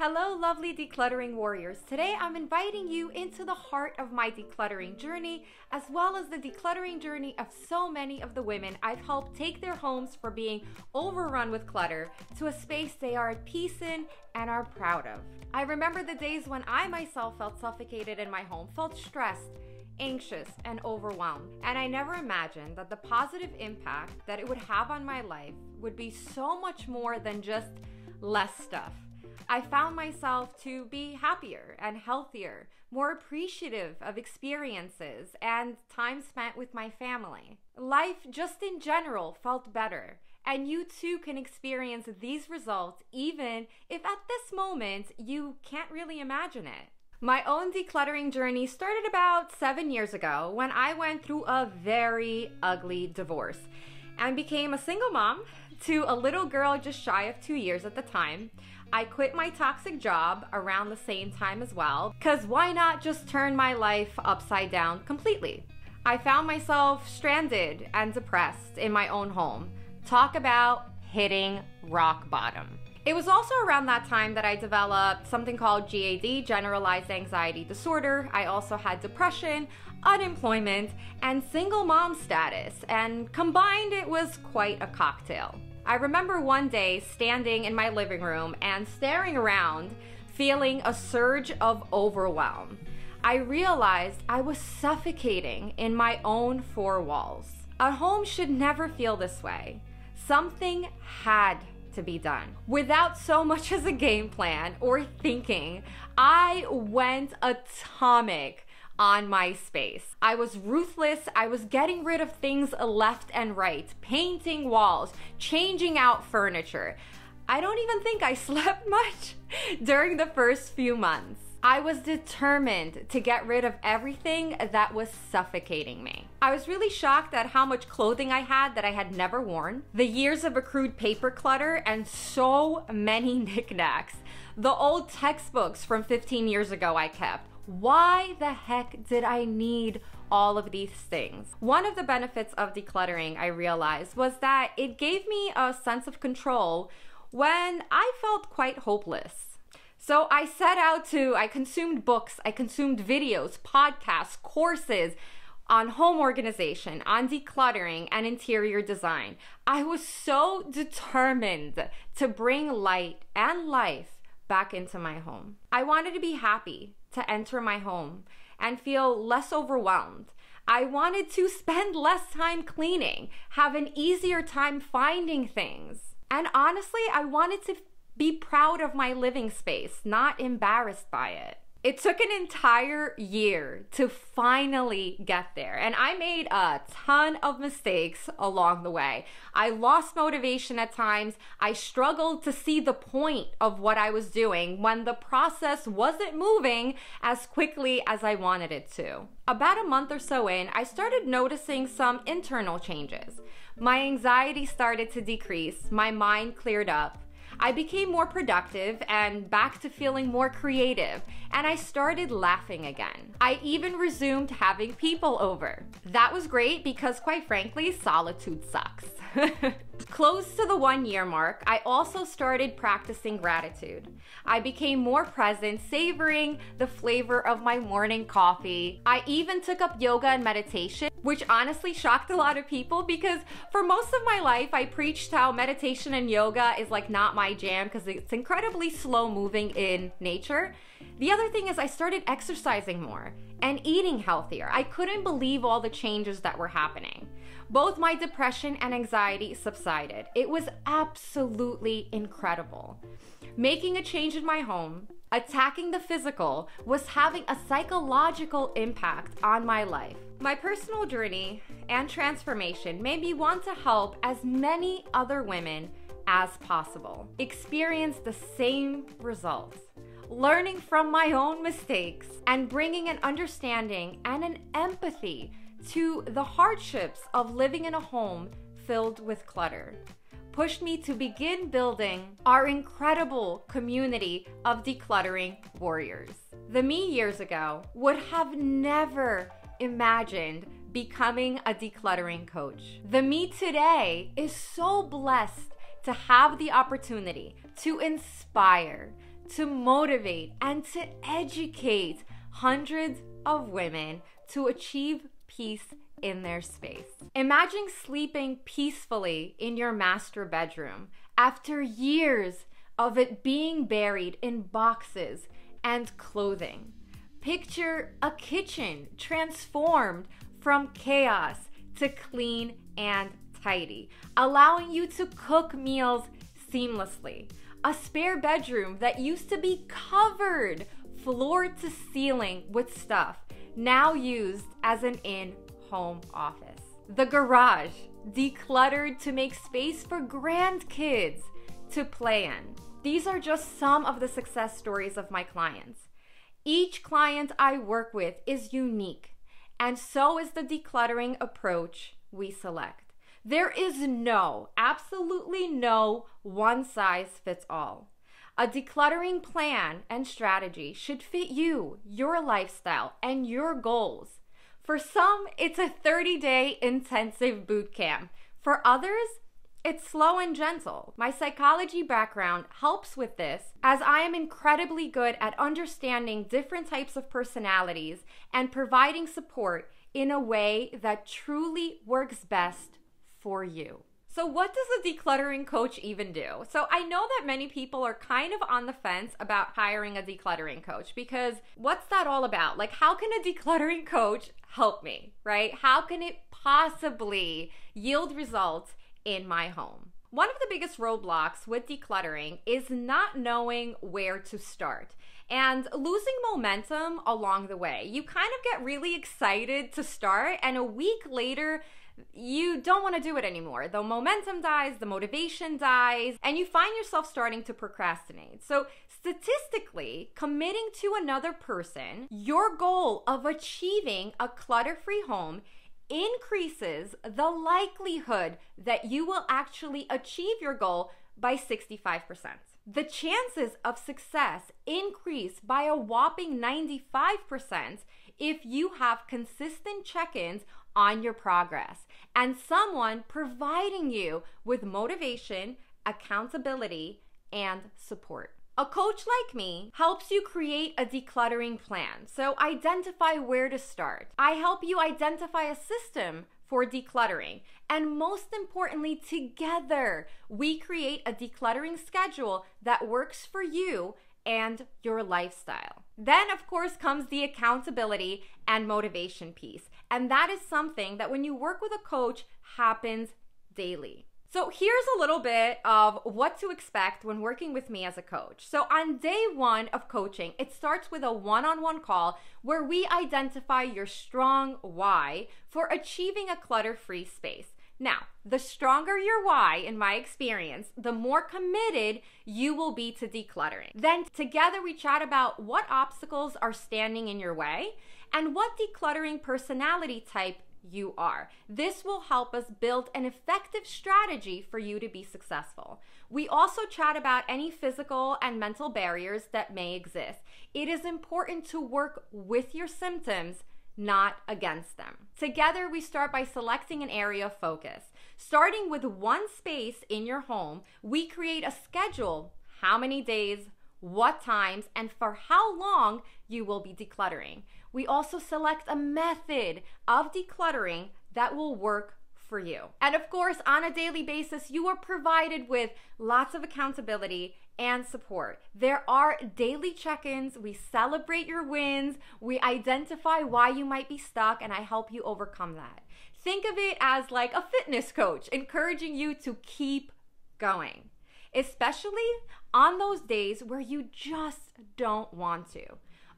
Hello, lovely Decluttering Warriors. Today I'm inviting you into the heart of my decluttering journey, as well as the decluttering journey of so many of the women I've helped take their homes from being overrun with clutter to a space they are at peace in and are proud of. I remember the days when I myself felt suffocated in my home, felt stressed, anxious, and overwhelmed. And I never imagined that the positive impact that it would have on my life would be so much more than just less stuff. I found myself to be happier and healthier, more appreciative of experiences and time spent with my family. Life just in general felt better, and you too can experience these results even if at this moment you can't really imagine it. My own decluttering journey started about 7 years ago when I went through a very ugly divorce and became a single mom to a little girl just shy of 2 years at the time. I quit my toxic job around the same time as well, because why not just turn my life upside down completely? I found myself stranded and depressed in my own home. Talk about hitting rock bottom. It was also around that time that I developed something called GAD, Generalized Anxiety Disorder. I also had depression, unemployment, and single mom status, and combined it was quite a cocktail. I remember one day standing in my living room and staring around, feeling a surge of overwhelm. I realized I was suffocating in my own four walls. A home should never feel this way. Something had to be done. Without so much as a game plan or thinking, I went atomic on my space. I was ruthless. I was getting rid of things left and right, painting walls, changing out furniture. I don't even think I slept much during the first few months. I was determined to get rid of everything that was suffocating me. I was really shocked at how much clothing I had that I had never worn, the years of accrued paper clutter, and so many knickknacks. The old textbooks from 15 years ago I kept. Why the heck did I need all of these things? One of the benefits of decluttering, I realized, was that it gave me a sense of control when I felt quite hopeless. So I I consumed books, I consumed videos, podcasts, courses on home organization, on decluttering, and interior design. I was so determined to bring light and life back into my home. I wanted to be happy to enter my home and feel less overwhelmed. I wanted to spend less time cleaning, have an easier time finding things. And honestly, I wanted to be proud of my living space, not embarrassed by it. It took an entire year to finally get there, and I made a ton of mistakes along the way. I lost motivation at times. I struggled to see the point of what I was doing when the process wasn't moving as quickly as I wanted it to. About a month or so in, I started noticing some internal changes. My anxiety started to decrease, my mind cleared up. I became more productive and back to feeling more creative, and I started laughing again. I even resumed having people over. That was great because, quite frankly, solitude sucks. Close to the 1 year mark, I also started practicing gratitude. I became more present, savoring the flavor of my morning coffee. I even took up yoga and meditation, which honestly shocked a lot of people because for most of my life, I preached how meditation and yoga is like not my jam because it's incredibly slow moving in nature. The other thing is I started exercising more and eating healthier. I couldn't believe all the changes that were happening. Both my depression and anxiety subsided. It was absolutely incredible. Making a change in my home, attacking the physical, was having a psychological impact on my life. My personal journey and transformation made me want to help as many other women as possible experience the same results, learning from my own mistakes and bringing an understanding and an empathy to the hardships of living in a home filled with clutter pushed me to begin building our incredible community of decluttering warriors. The me years ago would have never imagined becoming a decluttering coach. The me today is so blessed to have the opportunity to inspire, to motivate and to educate hundreds of women to achieve peace in their space. Imagine sleeping peacefully in your master bedroom after years of it being buried in boxes and clothing. Picture a kitchen transformed from chaos to clean and tidy, allowing you to cook meals seamlessly. A spare bedroom that used to be covered floor to ceiling with stuff, now used as an in-home office. The garage, decluttered to make space for grandkids to play in. These are just some of the success stories of my clients. Each client I work with is unique, and so is the decluttering approach we select. There is absolutely no one size fits all. A decluttering plan and strategy should fit you, your lifestyle, and your goals. For some, it's a 30-day intensive boot camp. For others, it's slow and gentle. My psychology background helps with this, as I am incredibly good at understanding different types of personalities and providing support in a way that truly works best for you. So what does a decluttering coach even do? So I know that many people are kind of on the fence about hiring a decluttering coach, because what's that all about? Like, how can a decluttering coach help me, right? How can it possibly yield results in my home? One of the biggest roadblocks with decluttering is not knowing where to start and losing momentum along the way. You kind of get really excited to start, and a week later, you don't want to do it anymore. The momentum dies, the motivation dies, and you find yourself starting to procrastinate. So statistically, committing to another person, your goal of achieving a clutter-free home increases the likelihood that you will actually achieve your goal by 65%. The chances of success increase by a whopping 95% if you have consistent check-ins on your progress and someone providing you with motivation, accountability, and support. A coach like me helps you create a decluttering plan. So identify where to start. I help you identify a system for decluttering. And most importantly, together, we create a decluttering schedule that works for you and your lifestyle. Then, of course, comes the accountability and motivation piece. And that is something that when you work with a coach happens daily. So here's a little bit of what to expect when working with me as a coach. So on day one of coaching, it starts with a one-on-one call where we identify your strong why for achieving a clutter-free space. Now, the stronger your why, in my experience, the more committed you will be to decluttering. Then together we chat about what obstacles are standing in your way and what decluttering personality type you are. This will help us build an effective strategy for you to be successful. We also chat about any physical and mental barriers that may exist. It is important to work with your symptoms, not against them. Together, we start by selecting an area of focus. Starting with one space in your home, we create a schedule, how many days, what times, and for how long you will be decluttering. We also select a method of decluttering that will work for you. And of course, on a daily basis, you are provided with lots of accountability and support. There are daily check-ins. We celebrate your wins. We identify why you might be stuck, and I help you overcome that. Think of it as like a fitness coach, encouraging you to keep going, especially on those days where you just don't want to.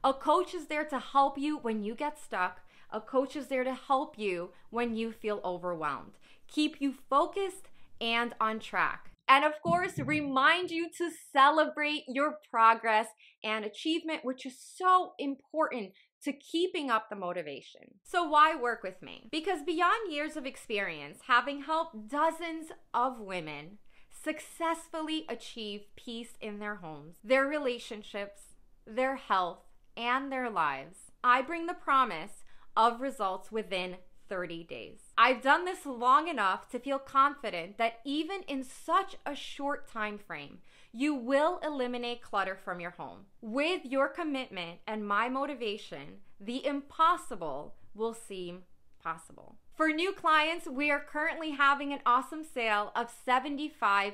A coach is there to help you when you get stuck. A coach is there to help you when you feel overwhelmed, keep you focused and on track. And of course, remind you to celebrate your progress and achievement, which is so important to keeping up the motivation. So why work with me? Because beyond years of experience, having helped dozens of women successfully achieve peace in their homes, their relationships, their health, and their lives, I bring the promise of results within 30 days. I've done this long enough to feel confident that even in such a short time frame, you will eliminate clutter from your home. With your commitment and my motivation, the impossible will seem possible. For new clients, we are currently having an awesome sale of 75%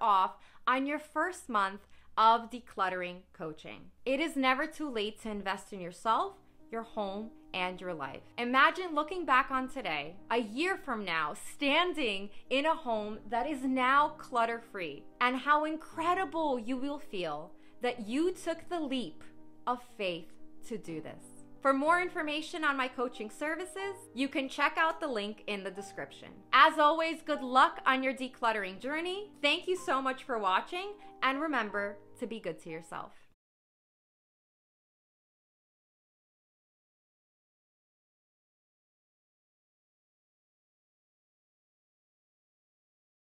off on your first month of decluttering coaching. It is never too late to invest in yourself, your home, and your life. Imagine looking back on today, a year from now, standing in a home that is now clutter-free, and how incredible you will feel that you took the leap of faith to do this. For more information on my coaching services, you can check out the link in the description. As always, good luck on your decluttering journey. Thank you so much for watching, and remember to be good to yourself.